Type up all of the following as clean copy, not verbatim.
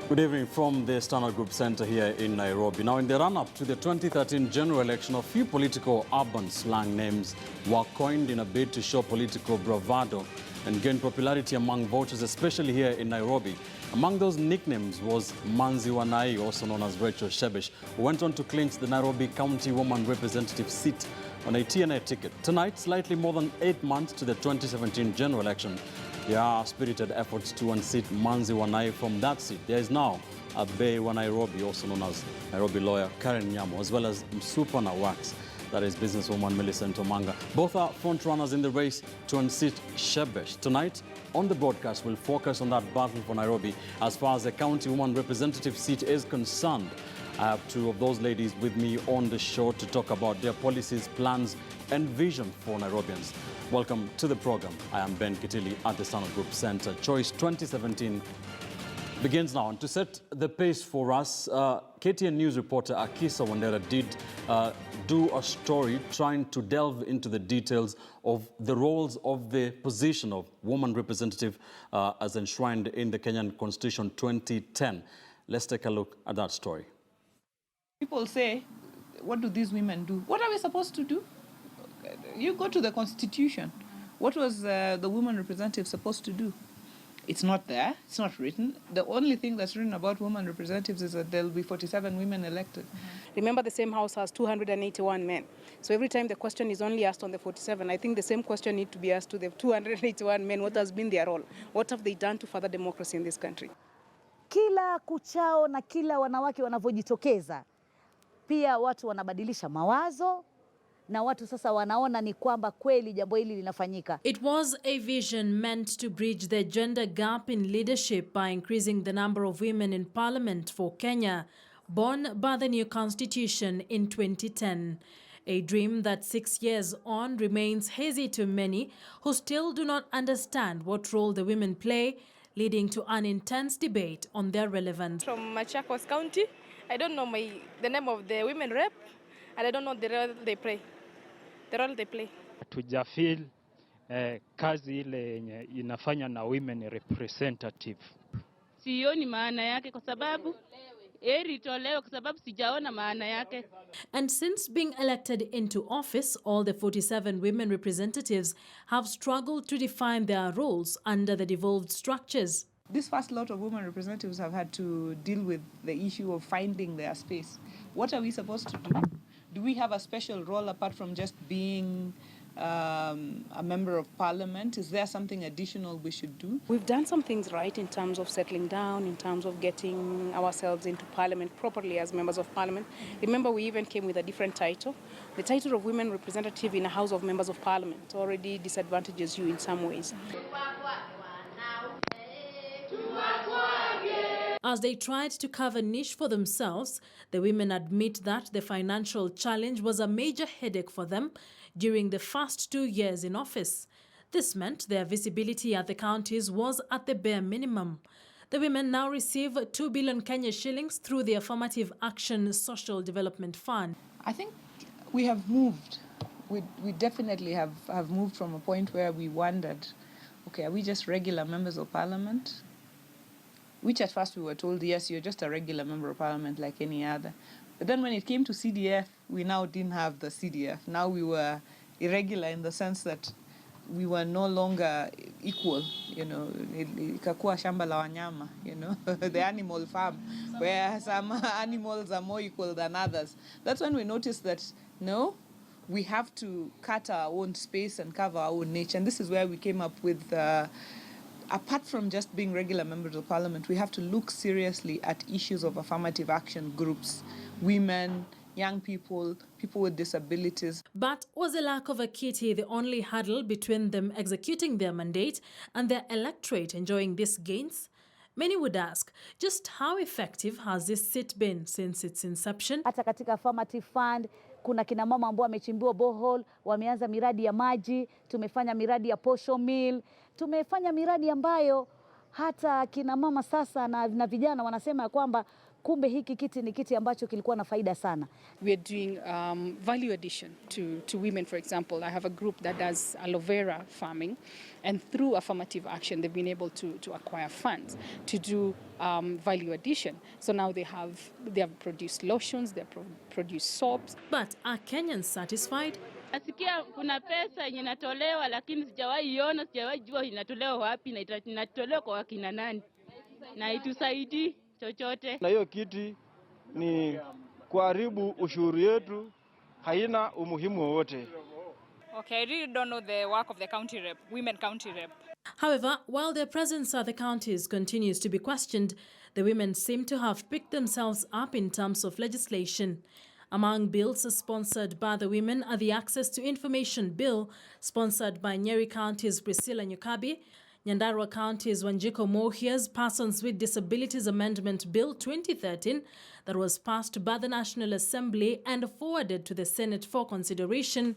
Good evening from the Standard Group Center here in Nairobi. Now, in the run-up to the 2013 general election, a few political urban slang names were coined in a bid to show political bravado and gain popularity among voters, especially here in Nairobi. Among those nicknames was Manzi Wanai, also known as Rachel Shebesh, who went on to clinch the Nairobi County Woman Representative seat on a TNA ticket. Tonight, slightly more than 8 months to the 2017 general election, there are spirited efforts to unseat Manzi Wanai from that seat. There is now a Bay wa Nairobi, also known as Nairobi lawyer Karen Nyamu, as well as Msupana Wax, that is businesswoman Millicent Omanga. Both are front runners in the race to unseat Shebesh. Tonight, on the broadcast, we'll focus on that battle for Nairobi. As far as the county woman representative seat is concerned, I have two of those ladies with me on the show to talk about their policies, plans, and vision for Nairobians. Welcome to the program. I am Ben Kitili at the Standard Group Center. Choice 2017 begins now. And to set the pace for us, KTN News reporter Akisa Wandera did do a story trying to delve into the details of the roles of the position of woman representative as enshrined in the Kenyan Constitution 2010. Let's take a look at that story. People say, what do these women do? What are we supposed to do? You go to the Constitution. What was the woman representative supposed to do? It's not there. It's not written. The only thing that's written about women representatives is that there'll be 47 women elected. Remember, the same house has 281 men. So every time the question is only asked on the 47, I think the same question needs to be asked to the 281 men. What has been their role? What have they done to further democracy in this country? Kila kuchao na kila wanawake wanavyojitokeza, pia watu wanabadilisha mawazo. Na watu sasa wanaona ni kwamba kweli jambo hili linafanyika. It was a vision meant to bridge the gender gap in leadership by increasing the number of women in parliament for Kenya, born by the new constitution in 2010. A dream that 6 years on remains hazy to many who still do not understand what role the women play, leading to an intense debate on their relevance. From Machakos County, I don't know the name of the women rep, and I don't know the role they play. Tujafeel kazi ile yenye inafanya na women representative. Sioni maana yake kwa sababu eritolewe kwa sababu sijaona maana yake. And since being elected into office, all the 47 women representatives have struggled to define their roles under the devolved structures. This first lot of women representatives have had to deal with the issue of finding their space. What are we supposed to do? Do we have a special role apart from just being a member of parliament? Is there something additional we should do? We've done some things right in terms of settling down, in terms of getting ourselves into parliament properly as members of parliament. Remember, we even came with a different title. The title of women representative in a house of members of parliament already disadvantages you in some ways. As they tried to carve a niche for themselves, the women admit that the financial challenge was a major headache for them during the first 2 years in office. This meant their visibility at the counties was at the bare minimum. The women now receive 2 billion Kenya shillings through the Affirmative Action Social Development Fund. I think we have moved. We definitely have moved from a point where we wondered, okay, are we just regular members of parliament? Which at first we were told, yes, you're just a regular member of parliament like any other. But then when it came to CDF, we now didn't have the CDF. Now we were irregular in the sense that we were no longer equal, you know, ikakuwa shamba la wanyama, you know, the animal farm, where some animals are more equal than others. That's when we noticed that, no, we have to cut our own space and cover our own niche. And this is where we came up with apart from just being regular members of parliament, we have to look seriously at issues of affirmative action groups, women, young people, people with disabilities. But was the lack of a kitty the only hurdle between them executing their mandate and their electorate enjoying these gains? Many would ask, just how effective has this seat been since its inception? Hata katika Affirmative Fund, kuna kina mama ambao wamechimbiwa borehole, wameanza miradi ya maji, tumefanya miradi ya posho mill, tumefanya miradi ambayo hata kina mama sasa na vijana wanasema kwamba kumbe hiki kiti ni kiti ambacho kilikuwa na faida sana. We are doing value addition to women. For example, I have a group that does aloe vera farming, and through affirmative action, they've been able to acquire funds to do value addition. So now they have produced lotions, they have produced soaps. But are Kenyans satisfied? Nasikia kuna pesa yenye inatolewa lakini sijawahi iona, sijawahi jua inatolewa wapi na inatolewa kwa wakina nani. Na itusaidii chochote. Na hiyo kiti ni kuharibu ushuru yetu, haina umuhimu wowote. Okay, I really don't know the work of the county rep, women county rep. However, while their presence at the counties continues to be questioned, the women seem to have picked themselves up in terms of legislation. Among bills sponsored by the women are the Access to Information Bill, sponsored by Nyeri County's Priscilla Nyukabi, Nyandarua County's Wanjiko Mohia's Persons with Disabilities Amendment Bill 2013 that was passed by the National Assembly and forwarded to the Senate for consideration.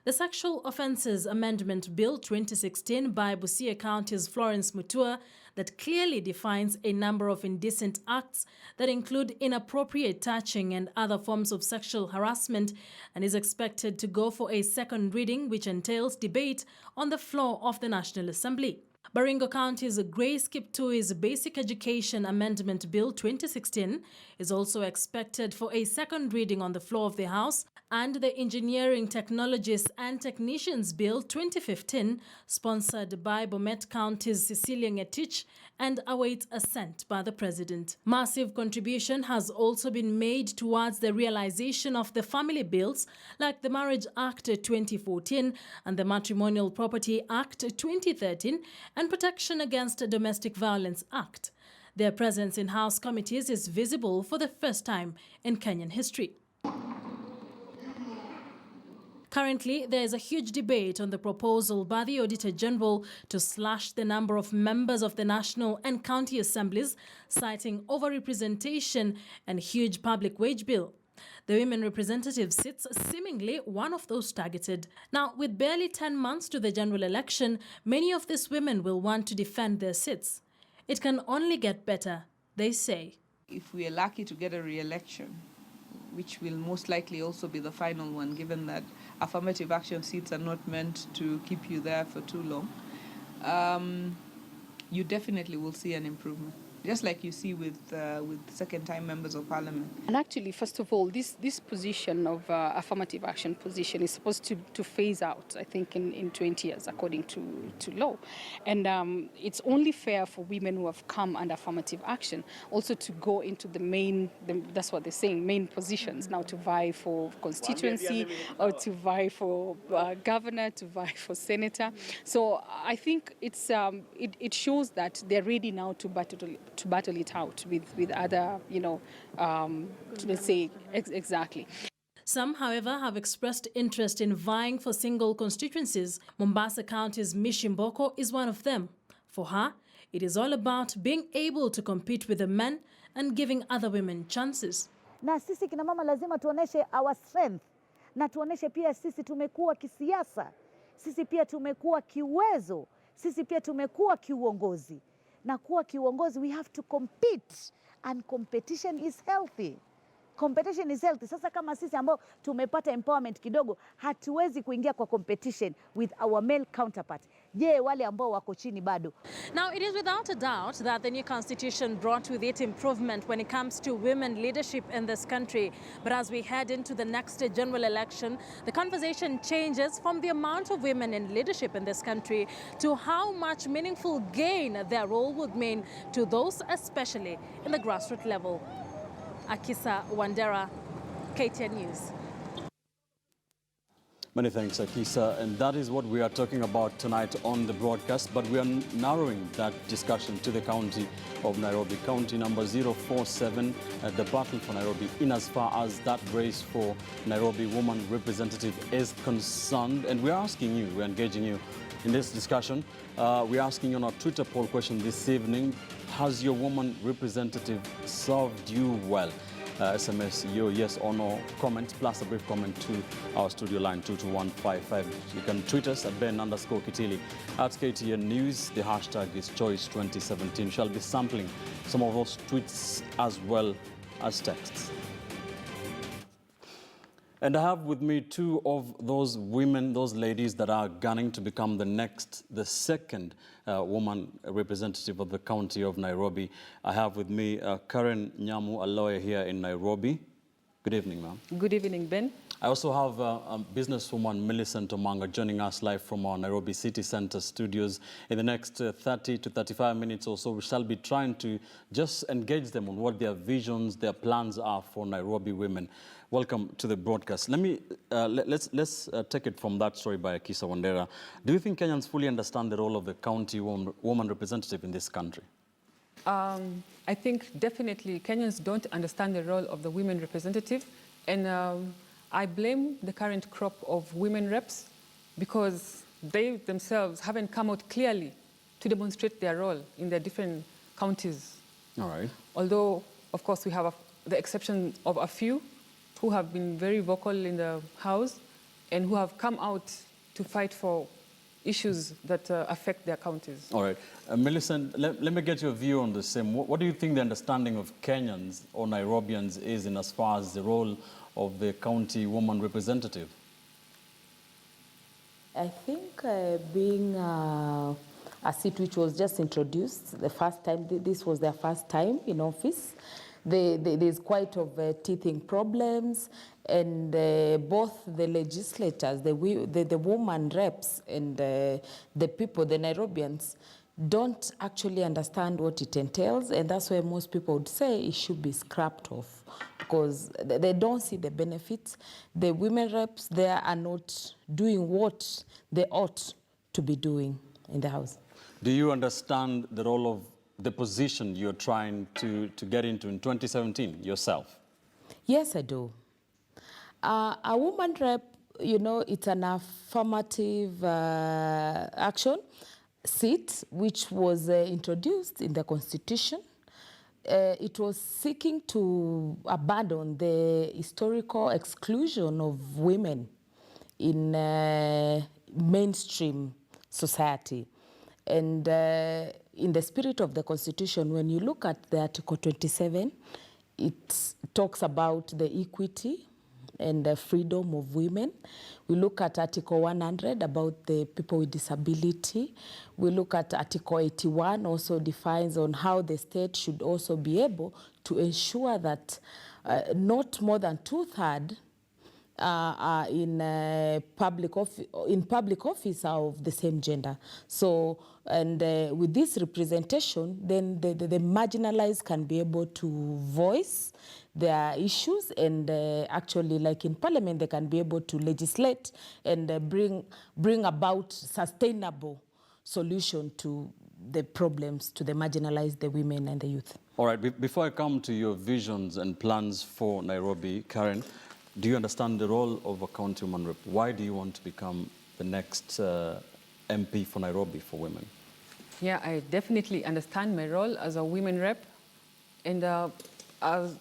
The Sexual Offences Amendment Bill 2016 by Busia County's Florence Mutua that clearly defines a number of indecent acts that include inappropriate touching and other forms of sexual harassment, and is expected to go for a second reading, which entails debate on the floor of the National Assembly. Baringo County's Grace Kiptui's Basic Education Amendment Bill 2016 is also expected for a second reading on the floor of the House, and the Engineering Technologists and Technicians Bill 2015, sponsored by Bomet County's Cecilia Ngetich, and awaits assent by the President. Massive contribution has also been made towards the realization of the family bills like the Marriage Act 2014 and the Matrimonial Property Act 2013 and Protection Against Domestic Violence Act. Their presence in House committees is visible for the first time in Kenyan history. Currently, there is a huge debate on the proposal by the Auditor General to slash the number of members of the National and County Assemblies, citing overrepresentation and huge public wage bill. The women representative sits seemingly one of those targeted. Now, with barely 10 months to the general election, many of these women will want to defend their seats. It can only get better, they say. If we are lucky to get a re-election, which will most likely also be the final one, given that affirmative action seats are not meant to keep you there for too long, you definitely will see an improvement, just like you see with second-time members of parliament. And actually, first of all, this position of affirmative action position is supposed to phase out, I think, in 20 years, according to law. And it's only fair for women who have come under affirmative action also to go into the main, that's what they're saying, main positions, now to vie for constituency or to vie for governor, to vie for senator. So I think it's it shows that they're ready now to battle it out with other, let's say, exactly. Some, however, have expressed interest in vying for single constituencies. Mombasa County's Mishimboko is one of them. For her, it is all about being able to compete with the men and giving other women chances. Na sisi kina mama lazima tuoneshe our strength, na tuoneshe pia sisi tumekuwa kisiasa, sisi pia tumekuwa kiuwezo, sisi pia tumekuwa kiuongozi. Na kuwa kiuongozi, we have to compete, and competition is healthy. Competition is healthy. Sasa kama sisi ambao tumepata empowerment kidogo, hatuwezi kuingia kwa competition with our male counterpart. Je, wale ambao wako chini bado? Now, it is without a doubt that the new constitution brought with it improvement when it comes to women leadership in this country. But as we head into the next general election, the conversation changes from the amount of women in leadership in this country to how much meaningful gain their role would mean to those, especially in the grassroots level. Akisa Wandera, KTN News. Many thanks, Akisa. And that is what we are talking about tonight on the broadcast. But we are narrowing that discussion to the county of Nairobi, county number 047, the battle for Nairobi, in as far as that race for Nairobi woman representative is concerned. And we're asking you, we're engaging you in this discussion. We're asking you on our Twitter poll question this evening, has your woman representative served you well? SMS your yes or no comment plus a brief comment to our studio line 22155. You can tweet us at Ben_Kitili at KTN News. The hashtag is Choice2017. Shall be sampling some of those tweets as well as texts. And I have with me two of those women, those ladies that are gunning to become the second woman representative of the county of Nairobi. I have with me Karen Nyamu, a lawyer here in Nairobi. Good evening, ma'am. Good evening, Ben. I also have businesswoman Millicent Omanga joining us live from our Nairobi City Centre studios. In the next 30 to 35 minutes or so, we shall be trying to just engage them on what their visions, their plans are for Nairobi women. Welcome to the broadcast. Let's take it from that story by Akisa Wandera. Do you think Kenyans fully understand the role of the county woman representative in this country? I think definitely Kenyans don't understand the role of the women representative, and I blame the current crop of women reps because they themselves haven't come out clearly to demonstrate their role in their different counties. All right. Although, of course, we have the exception of a few who have been very vocal in the House and who have come out to fight for issues that affect their counties. All right. Millicent, let me get your view on the same. What do you think the understanding of Kenyans or Nairobians is in as far as the role of the county woman representative? I think being a seat which was just introduced, the first time, this was their first time in office. There's quite of teething problems, and both the legislators, the woman reps and the people, the Nairobians, don't actually understand what it entails, and that's why most people would say it should be scrapped off because they don't see the benefits. The women reps there are not doing what they ought to be doing in the House. Do you understand the role of the position you're trying to get into in 2017 yourself? Yes, I do. A woman rep, you know, it's an affirmative action seat which was introduced in the Constitution. It was seeking to abandon the historical exclusion of women in mainstream society. And in the spirit of the Constitution, when you look at the Article 27, it talks about the equity and the freedom of women. We look at Article 100 about the people with disability. We look at Article 81, also defines on how the state should also be able to ensure that not more than 2/3 in public office are of the same gender. So, and with this representation, then the marginalized can be able to voice their issues, and actually, like in Parliament, they can be able to legislate and bring about sustainable solution to the problems, to the marginalized, the women and the youth. All right, before I come to your visions and plans for Nairobi, Karen, do you understand the role of a county woman rep? Why do you want to become the next MP for Nairobi for women? Yeah, I definitely understand my role as a women rep. And as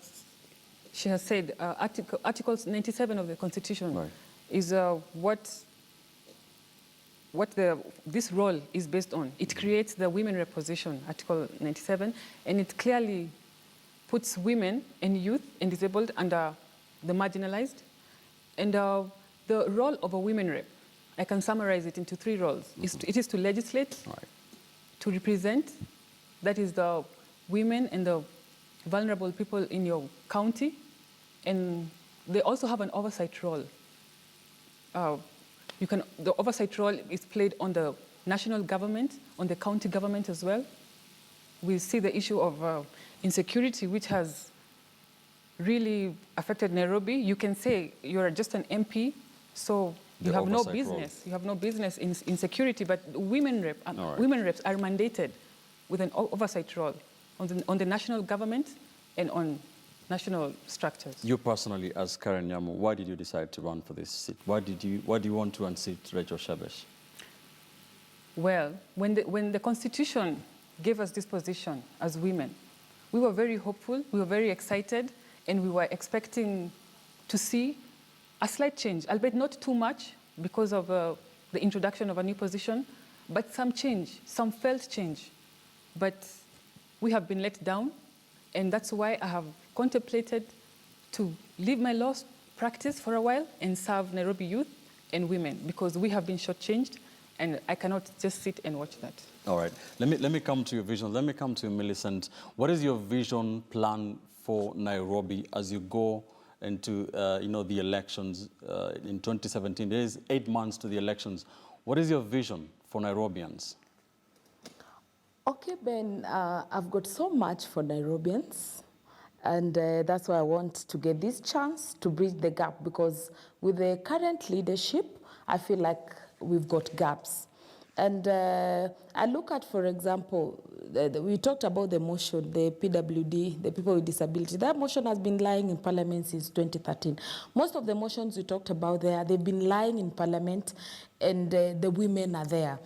she has said, Article 97 of the Constitution right. is this role is based on. It creates the women rep position, Article 97, and it clearly puts women and youth and disabled under the marginalized. And the role of a women rep, I can summarize it into 3 roles. Mm-hmm. It is to legislate, right. to represent, that is the women and the vulnerable people in your county, and they also have an oversight role. The oversight role is played on the national government, on the county government as well. We see the issue of insecurity, which has really affected Nairobi. You can say you're just an MP, so you have no business. Role. You have no business in security, but women reps are mandated with an oversight role on the national government and on national structures. You personally, as Karen Nyamu, why did you decide to run for this seat? Why do you want to unseat Rachel Shebesh? Well, when the Constitution gave us this position as women, we were very hopeful, we were very excited, and we were expecting to see a slight change, albeit not too much because of the introduction of a new position, but some change, some felt change. But we have been let down, and that's why I have contemplated to leave my law practice for a while and serve Nairobi youth and women, because we have been shortchanged and I cannot just sit and watch that. All right. Let me come to your vision. Let me come to you, Millicent. What is your vision plan for Nairobi as you go into the elections in 2017? There is 8 months to the elections. What is your vision for Nairobians? Okay, Ben, I've got so much for Nairobians, and that's why I want to get this chance to bridge the gap, because with the current leadership, I feel like we've got gaps. And I look at, for example, we talked about the motion, the PWD, the people with disability. That motion has been lying in Parliament since 2013. Most of the motions we talked about there, they've been lying in Parliament, and the women are there.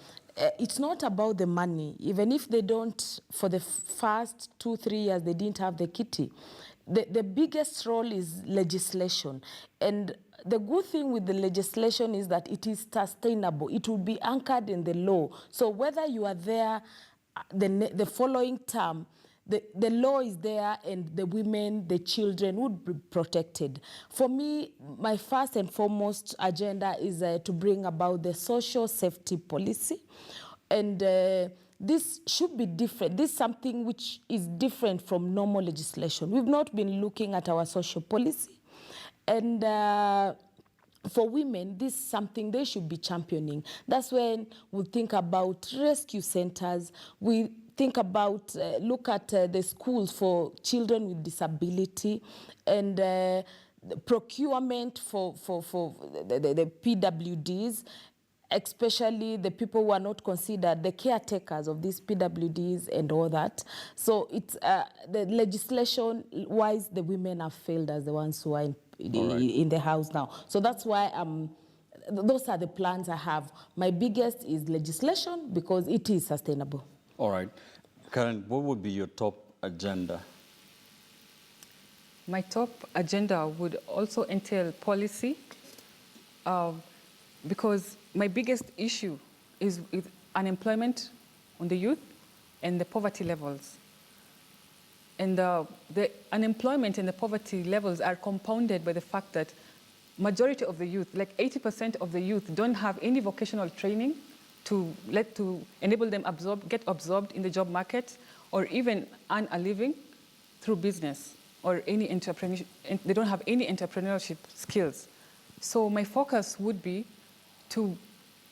It's not about the money. Even if they don't, for the first 2-3 years, they didn't have the kitty. The biggest role is legislation. And the good thing with the legislation is that it is sustainable. It will be anchored in the law. So whether you are there the following term, the law is there, and the women, the children would be protected. For me, my first and foremost agenda is to bring about the social safety policy. And this should be different. This is something which is different from normal legislation. We've not been looking at our social policy. And for women, this is something they should be championing. That's when we think about rescue centers. We think about, look at the schools for children with disability, and the procurement for the PWDs, especially the people who are not considered the caretakers of these PWDs and all that. So it's the legislation-wise, the women have failed as the ones who are in the house now. So that's why those are the plans I have. My biggest is legislation, because it is sustainable. All right. Karen, what would be your top agenda? My top agenda would also entail policy, because my biggest issue is with unemployment on the youth and the poverty levels. And the unemployment and the poverty levels are compounded by the fact that majority of the youth, like 80% of the youth, don't have any vocational training to enable them get absorbed in the job market, or even earn a living through business or any entrepreneurship. They don't have any entrepreneurship skills. So my focus would be to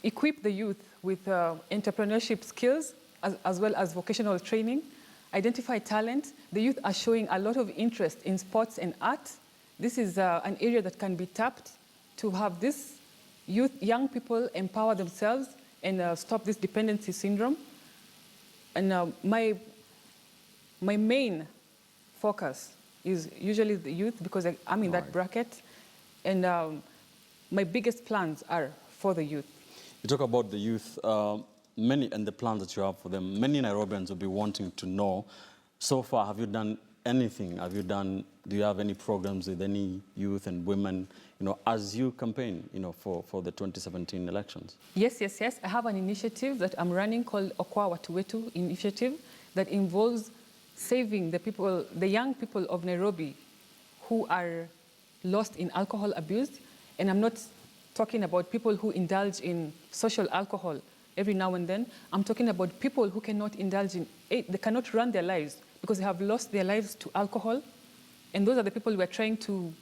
equip the youth with entrepreneurship skills as well as vocational training, identify talent. The youth are showing a lot of interest in sports and art. This is an area that can be tapped to have this young people empower themselves and stop this dependency syndrome. And my main focus is usually the youth, because I'm in that bracket. And my biggest plans are for the youth. You talk about the youth, and the plans that you have for them. Many Nairobians will be wanting to know, so far, have you done anything? Do you have any programs with any youth and women, as you campaign, for the 2017 elections? Yes. I have an initiative that I'm running called Okwa Watu Wetu initiative that involves saving the young people of Nairobi who are lost in alcohol abuse. And I'm not talking about people who indulge in social alcohol every now and then. I'm talking about people who cannot indulge in it. They cannot run their lives because they have lost their lives to alcohol. And those are the people we are trying to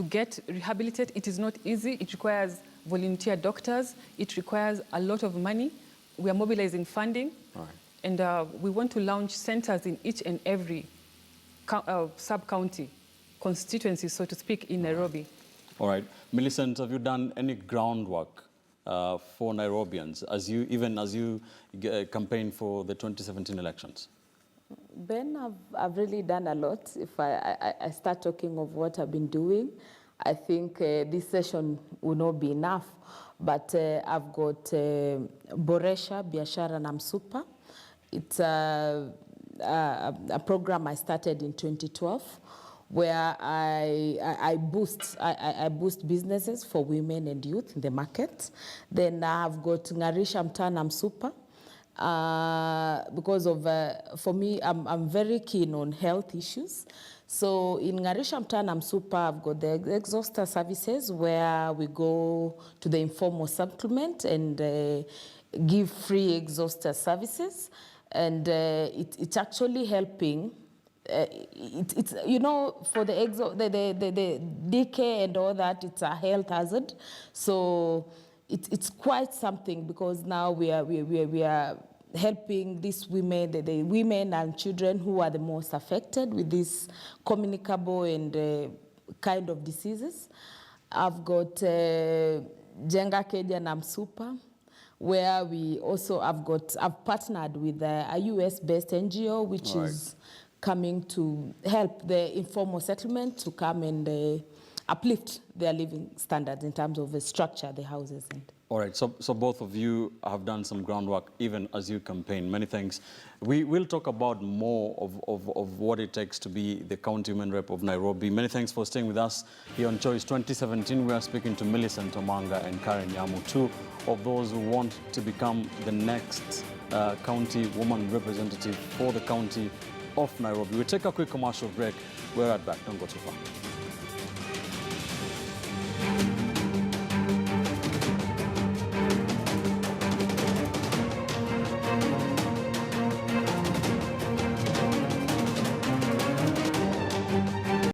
get rehabilitated. It is not easy. It requires volunteer doctors. It requires a lot of money. We are mobilizing funding. All right. And we want to launch centers in each and every sub-county constituency, so to speak, in Nairobi. All right. Millicent, have you done any groundwork for Nairobians as you campaign for the 2017 elections? Ben, I've really done a lot. If I start talking of what I've been doing, I think this session will not be enough. But I've got Boresha Biashara na Msupa. It's a program I started in 2012, where I boost businesses for women and youth in the market. Then I've got Ngarisha Mtana Msupa. because of, for me, I'm very keen on health issues. So in Ngarisha Mtana Msupa, I've got the exhauster services where we go to the informal settlement and give free exhauster services. And it's actually helping. It's you know, for the decay and all that, it's a health hazard. So it's quite something, because now we are helping these women, the women and children who are the most affected with these communicable and kind of diseases. I've got Jenga Keja Namsupa, where we also I've partnered with a US-based NGO, which is coming to help the informal settlement to come and uplift their living standards in terms of the structure, the houses. All right, so both of you have done some groundwork even as you campaign. Many thanks. We will talk about more of what it takes to be the county women rep of Nairobi. Many thanks for staying with us here on Choice 2017. We are speaking to Millicent Omanga and Karen Nyamu, two of those who want to become the next county woman representative for the county of Nairobi. We take a quick commercial break. We're right back. Don't go too far.